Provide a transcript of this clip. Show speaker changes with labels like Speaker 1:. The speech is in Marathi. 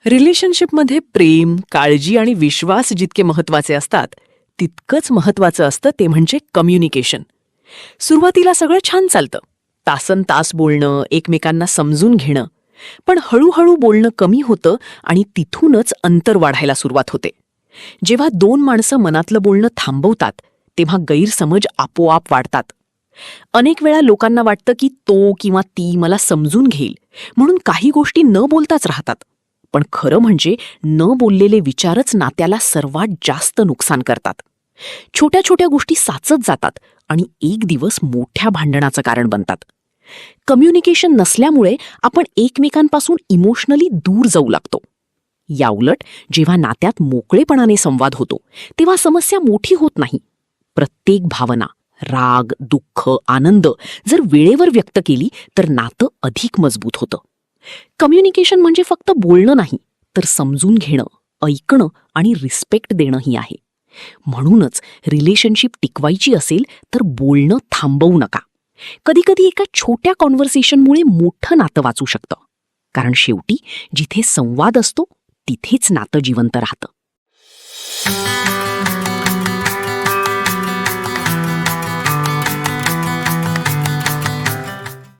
Speaker 1: रिलेशनशिपमध्ये प्रेम, काळजी आणि विश्वास जितके महत्वाचे असतात तितकंच महत्वाचं असतं ते म्हणजे कम्युनिकेशन. सुरुवातीला सगळं छान चालतं. तासन तास बोलणं, एकमेकांना समजून घेणं. पण हळूहळू बोलणं कमी होतं आणि तिथूनच अंतर वाढायला सुरुवात होते. जेव्हा दोन माणसं मनातलं बोलणं थांबवतात तेव्हा गैरसमज आपोआप वाढतात. अनेक वेळा लोकांना वाटतं की तो किंवा ती मला समजून घेईल, म्हणून काही गोष्टी न बोलताच राहतात. पण खरं म्हणजे न बोललेले विचारच नात्याला सर्वात जास्त नुकसान करतात. छोट्या छोट्या गोष्टी साचत जातात आणि एक दिवस मोठ्या भांडणाचं कारण बनतात. कम्युनिकेशन नसल्यामुळे आपण एकमेकांपासून इमोशनली दूर जाऊ लागतो. याउलट जेव्हा नात्यात मोकळेपणाने संवाद होतो तेव्हा समस्या मोठी होत नाही. प्रत्येक भावना, राग, दुःख, आनंद जर वेळेवर व्यक्त केली तर नातं अधिक मजबूत होतं. कम्युनिकेशन म्हणजे फक्त बोलणं नाही, तर समजून घेणं, ऐकणं आणि रिस्पेक्ट देणंही आहे. म्हणूनच रिलेशनशिप टिकवायची असेल तर बोलणं थांबवू नका. कधीकधी एका छोट्या कॉन्व्हर्सेशनमुळे मोठं नातं वाचू शकतं. कारण शेवटी जिथे संवाद असतो तिथेच नातं जिवंत राहतं.